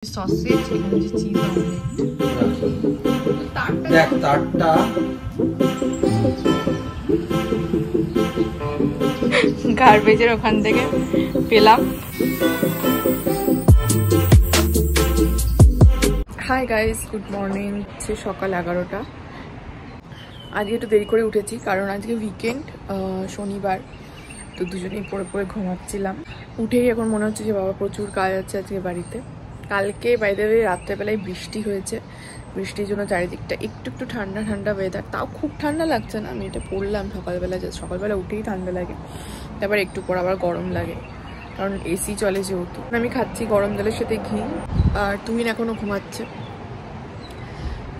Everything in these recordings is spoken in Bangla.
সসেজ এখানে যে চিজ অমলেট দেখ তারটা গার্বেজের ওখান থেকে পেলাম। Hi guys, good morning. হচ্ছে সকাল 11টা। আজকে একটু দেরি করে উঠেছি কারণ আজকে উইকেন্ড, শনিবার, তো দুজনেই পড়ে পড়ে ঘুমাচ্ছিলাম। উঠেই এখন মনে হচ্ছে যে বাবা প্রচুর কাজ আছে আজকে বাড়িতে। কালকে বাইরে রাত্রেবেলায় বৃষ্টি হয়েছে, বৃষ্টির জন্য চারিদিকটা একটু একটু ঠান্ডা ঠান্ডা ওয়েদার, তাও খুব ঠান্ডা লাগছে না। আমি এটা পরলাম সকালবেলা, সকালবেলা উঠেই ঠান্ডা লাগে, তারপর একটু পর আবার গরম লাগে কারণ এসি চলে যেহেতু। আমি খাচ্ছি গরম জলের সাথে ঘি, আর তুহিন এখনো ঘুমাচ্ছে।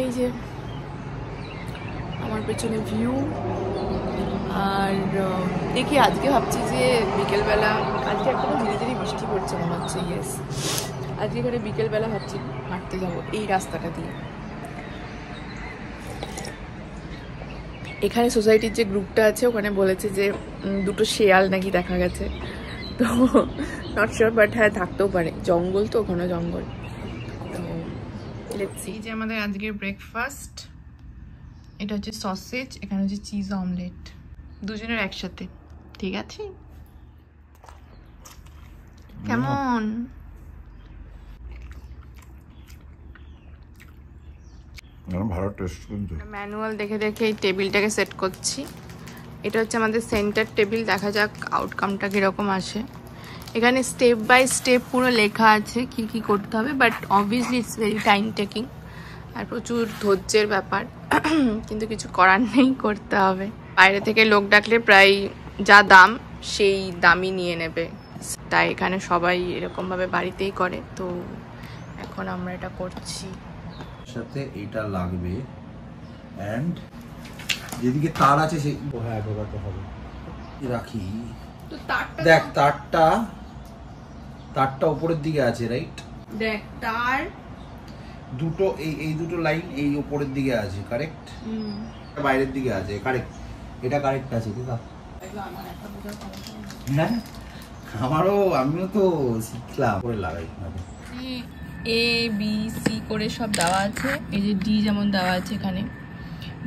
এই যে আমার পেছনে ভিউ। আর দেখি আজকে ভাবছি যে বিকেলবেলা, আজকে এখনো ধীরে ধীরে বৃষ্টি পড়ছে মনে হচ্ছে। ইয়েস, আজকে এখানে বিকেলবেলা ভাবছি হাঁটতে যাবো এই রাস্তাটা দিয়ে। এখানে সোসাইটির যে গ্রুপটা আছে ওখানে বলেছে যে দুটো শেয়াল নাকি দেখা গেছে, তো নট শিওর, বাট হ্যাঁ থাকতেও পারে, জঙ্গল তো ওখানে জঙ্গল। তো লেটস সি। যে আমাদের আজকের ব্রেকফাস্ট, এটা হচ্ছে সসেজ, এখানে হচ্ছে চিজ অমলেট, দুজনের একসাথে। ঠিক আছে, কেমন? ভালো টেস্ট কিন্তু। ম্যানুয়াল দেখে দেখে এই টেবিলটাকে সেট করছি। এটা হচ্ছে আমাদের সেন্টার টেবিল, দেখা যাক আউটকামটা কীরকম আসে। এখানে স্টেপ বাই স্টেপ পুরো লেখা আছে কি কি করতে হবে, but obviously it's very time taking আর প্রচুর ধৈর্যের ব্যাপার, কিন্তু কিছু করার নেই, করতে হবে। বাইরে থেকে লোক ডাকলে প্রায় যা দাম সেই দামই নিয়ে নেবে, তাই এখানে সবাই এরকমভাবে বাড়িতেই করে। তো এখন আমরা এটা করছি। সাথে এটা লাগবে, এন্ড যেদিকে তার আছে সেই হ্যাঁ ঢোকাতে হবে। রাখি তো তারটা দেখ, তারটা উপরের দিকে আছে, রাইট? দেখ তার দুটো এই দুটো লাইন এই উপরের দিকে আছে, কারেক্ট? বাইরের দিকে আছে, কারেক্ট। এটা কারেক্ট আছে, ঠিক আছে? না আমিও তো শিখলাম করে লাগাই। এ বি সি করে সব দেওয়া আছে। এই যে ডি যেমন দেওয়া আছে এখানে,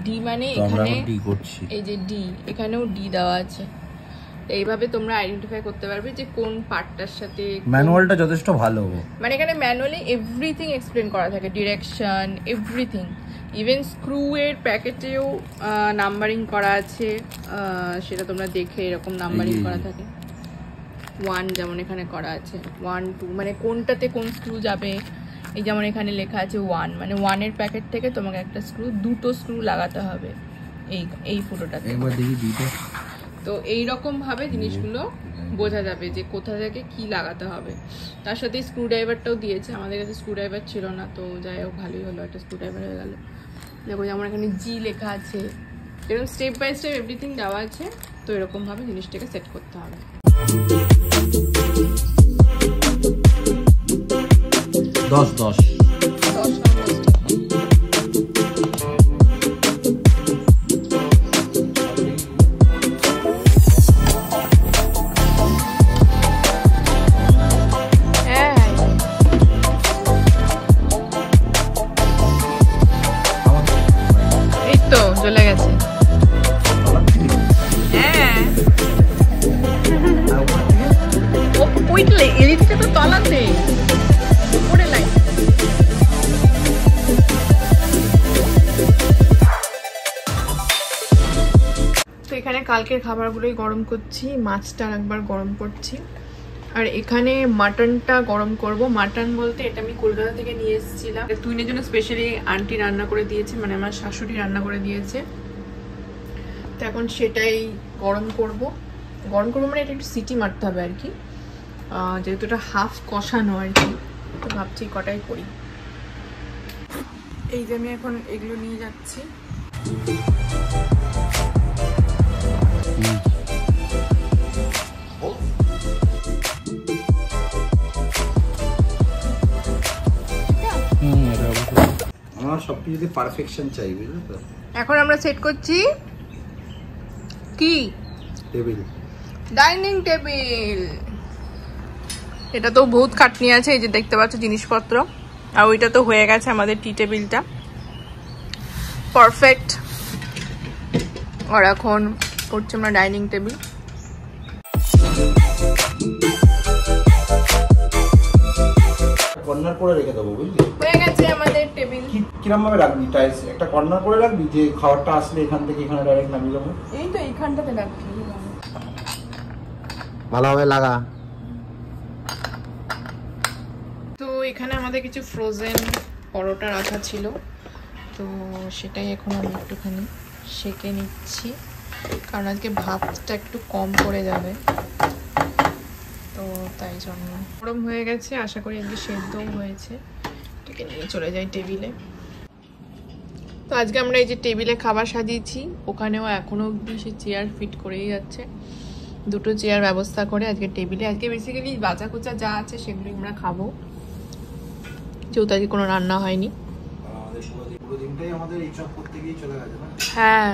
ডি মানে এখানে ডি করছি। এই যে ডি, এখানেও ডি দেওয়া আছে। এইভাবে তোমরা আইডেন্টিফাই করতে পারবে যে কোন পার্টটার সাথে। ম্যানুয়ালটা যথেষ্ট ভালো, মানে এখানে ম্যানুয়ালি এভরিথিং এক্সপ্লেন করা থাকে, ডিরেকশন, এভরিথিং। ইভেন স্ক্রু এর প্যাকেটেও নাম্বারিং করা আছে, সেটা তোমরা দেখে এরকম নাম্বারিং করা থাকে। 1 যেমন এখানে করা আছে, 1 2 মানে কোনটাতে কোন স্ক্রু যাবে। এই যেমন এখানে লেখা আছে 1, মানে 1 এর প্যাকেট থেকে তোমাকে একটা স্ক্রু, দুটো স্ক্রু লাগাতে হবে এই ফুটোটাতে। তো এইরকম ভাবে জিনিসগুলো বোঝা যাবে যে কোথা থেকে কি লাগাতে হবে। তার সাথে স্ক্রু ড্রাইভারটাও দিয়েছে, আমাদের কাছে স্ক্রু ড্রাইভার ছিল না, তো যাই হোক ভালোই হলো, একটা স্ক্রু ড্রাইভার হয়ে গেল। দেখো যেমন এখানে জি লেখা আছে, এরকম স্টেপ বাই স্টেপ এভরিথিং দেওয়া আছে। তো এরকম ভাবে জিনিসটাকে সেট করতে হবে। দশ চলে গেছে। হ্যাঁ ওইটা এদিকটা তো তলাতে উপরে লাইন। তো এখানে কালকের খাবারগুলোই গরম করছি, মাছটা একবার গরম করছি, আর এখানে মাটনটা গরম করব। মাটন বলতে এটা আমি কলকাতা থেকে নিয়ে এসেছিলাম, তুইনের জন্য স্পেশালি আন্টি রান্না করে দিয়েছে, মানে আমার শাশুড়ি রান্না করে দিয়েছে। তো এখন সেটাই গরম করব মানে এটা একটু সিটি মারতে হবে আর কি, যেহেতু এটা হাফ কষানো আর কি, তো ভাবছি কটাই করি। এই যে আমি এখন এগুলো নিয়ে যাচ্ছি। আমার সবকিছুতে পারফেকশন চাই, বুঝলে তো? এখন আমরা সেট করছি কি টেবিল, ডাইনিং টেবিল। এটা তো বহুত খাটনি আছে, এই যে দেখতে পাচ্ছ জিনিসপত্র। আর ওইটা তো হয়ে গেছে আমাদের টি টেবিলটা পারফেক্ট। আর এখন করছি আমরা ডাইনিং টেবিল। কর্নার করে রেখে দেবো, বুঝলি? হয়ে গেছে আমাদের টেবিল। কিরম ভাবে রাখবি? টাইলস একটা কর্নার করে রাখবি, যে খাবারটা আসলে এখান থেকে এখানে ডাইরেক্ট নামিয়ে দেবো। এই তো এইখানটাতে রাখছি, ভালোভাবে লাগা। তো এখানে আমাদের কিছু ফ্রোজেন পরোটা রাখা ছিল, তো সেটাই এখন আমি একটুখানি সেঁকে নিচ্ছি, কারণ আজকে ভাতটা একটু কম পড়ে যাবে, তো তাই জন্য। গরম হয়ে গেছে, আশা করি আজকে সেদ্ধও হয়েছে। এটাকে নিয়ে চলে যাই টেবিলে। তো আজকে আমরা এই যে টেবিলে খাবার সাজিয়েছি, ওখানেও এখনো অবধি সে চেয়ার ফিট করেই যাচ্ছে। দুটো চেয়ার ব্যবস্থা করে আজকে টেবিলে, আজকে বেসিক্যালি বাঁচা কুচা যা আছে সেগুলো আমরা খাবো, যেহেতু আজকে কোনো রান্না হয়নি। হ্যাঁ,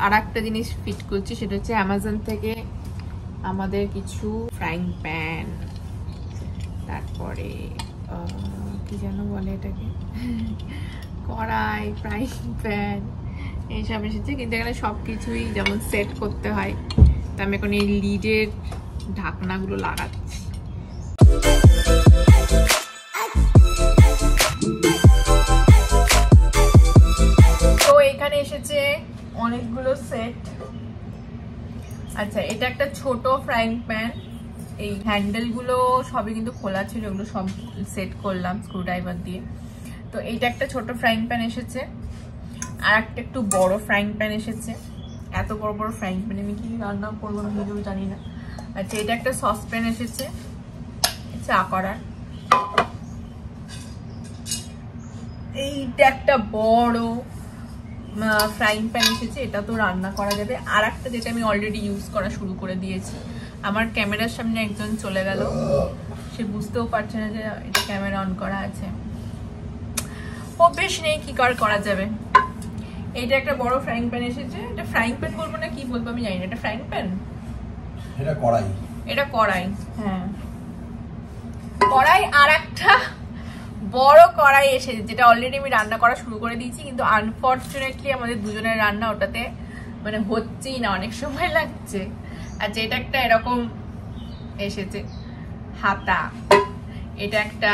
আর একটা জিনিস ফিট করছি, সেটা হচ্ছে অ্যামাজন থেকে আমাদের কিছু ফ্রাইং প্যান, তারপরে কি যেন বলে এটাকে, কড়াই, ফ্রাইং প্যান, এইসব এসেছে। কিন্তু এখানে সব কিছুই যেমন সেট করতে হয়, তো আমি এখন এই লিডের ঢাকনাগুলো লাগাচ্ছি। তো এখানে এসেছে অনেকগুলো সেট। আচ্ছা, এটা একটা ছোট ফ্রাইং প্যান, এই হ্যান্ডেলগুলো সবই কিন্তু খোলা ছিল, ওগুলো সব সেট করলাম স্ক্রুড্রাইভার দিয়ে। তো এইটা একটা ছোট ফ্রাইং প্যান এসেছে, আর একটা একটু বড় ফ্রাইং প্যান এসেছে। এত বড় বড় ফ্রাইং প্যান আমি কি রান্না করবো আমি নিজেও জানি না। আচ্ছা, এটা একটা সসপ্যান এসেছে চা করার। এইটা একটা বড় ফ্রাইং প্যান এসেছে, এটা তো রান্না করা যাবে। আর একটা যেটা আমি অলরেডি ইউজ করা শুরু করে দিয়েছি, আমার ক্যামেরার সামনে একজন চলে গেল, সে বুঝতেও পারছে না যে এটা ক্যামেরা অন করা আছে। অভ্যেস নেই, কি করা যাবে। এইটা একটা বড় ফ্রাইং প্যান এসেছে। এটা ফ্রাইং প্যান বলবো না কি বলবো আমি জানি না, এটা ফ্রাইং প্যান, এটা কড়াই, এটা কড়াই। হ্যাঁ, কড়াই। আর একটা বড় কড়াই এসেছে, যেটা অলরেডি আমি রান্না করা শুরু করে দিয়েছি, কিন্তু আনফরচুনেটলি আমাদের দুজনের রান্না ওটাতে মানে হচ্ছেই না, অনেক সময় লাগছে। আর যেটা একটা এরকম এসেছে হাতা, এটা একটা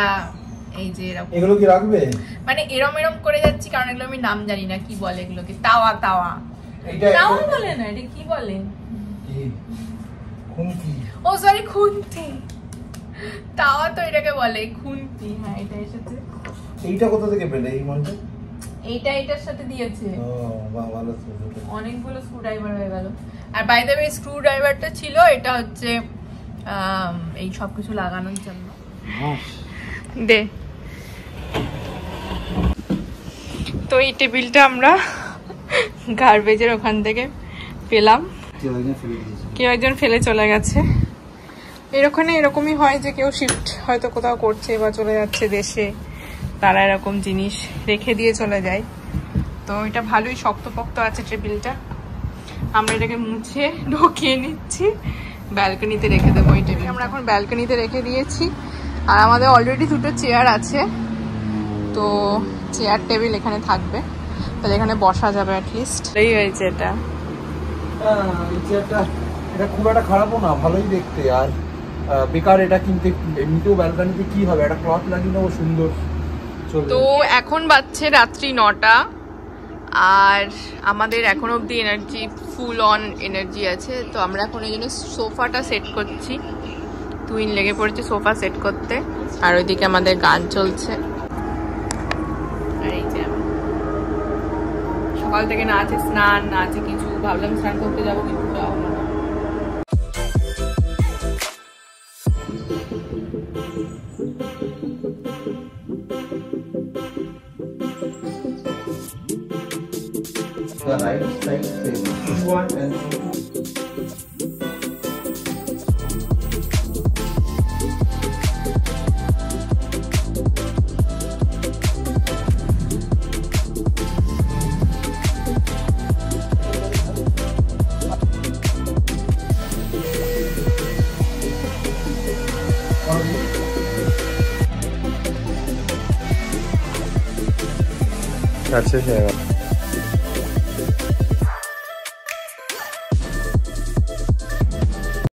এই যে এরকম, এগুলো কি রাখবে? মানে এরম এরম করে যাচ্ছি, কারণ এগুলো আমি নাম জানি না কি বলে এগুলোকে। তাওয়া, তাওয়া, তাওয়া বলে না, এটা কি বলে? খুন্তি। ও সরি, খুন্তি। তাওয়া তো এটাকে বলে, খুন্তি। হ্যাঁ, এটা এসেছে। এইটা কোথা থেকে পেলে এই মনটা? এইটা এটার সাথে দিয়েছে। ও বাহ, ভালো তো। অনেকগুলো স্ক্রুড্রাইভার হয়ে গেল। আর বাই দ্য ওয়ে, স্ক্রুড্রাইভারটা ছিল, এটা হচ্ছে এই সব কিছু লাগানোর জন্য। দে। তো এই টেবিলটা আমরা গার্বেজের ওখান থেকে পেলাম, কেউ একজন ফেলে চলে গেছে। এরকমই হয় যে কেউ শিফট হয়তো কোথাও করছে বা চলে যাচ্ছে দেশে, তারা এরকম জিনিস রেখে দিয়ে চলে যায়। তো এটা ভালোই শক্তপোক্ত আছে টেবিলটা। আমরা এটাকে মুছে ঢুকিয়ে নিচ্ছি, ব্যালকনিতে রেখে দেবো এই টেবিল। আমরা এখন ব্যালকনিতে রেখে দিয়েছি। আর আমাদের অলরেডি দুটো চেয়ার আছে, তো চেয়ার টেবিল এখানে থাকবে, তাহলে এখানে বসা যাবে অ্যাটলিস্ট। এই হয়েছে এটা। এটা খুব একটা খারাপও না, ভালোই দেখতে। আর বেকার এটা কিনতে, এমনিতেও ব্যালকনিতে কি হবে, একটা ক্লথ লাগিয়ে নেবো সুন্দর। তো এখন বাজছে রাত্রি 9টা, আর আমাদের এখন অবধি এনার্জি, ফুল অন এনার্জি আছে। তো আমরা এখন এই জন্য সোফাটা সেট করছি, টুইন লেগে পড়েছে সোফা সেট করতে। আর ওইদিকে আমাদের গান চলছে। আর এই যে সকাল থেকে না আছে স্নান, না আছে কিছু, ভাবলাম স্নান করতে যাবো, কিন্তু যাবো না। The right side says one and কাজ শেষ হয়ে গেল।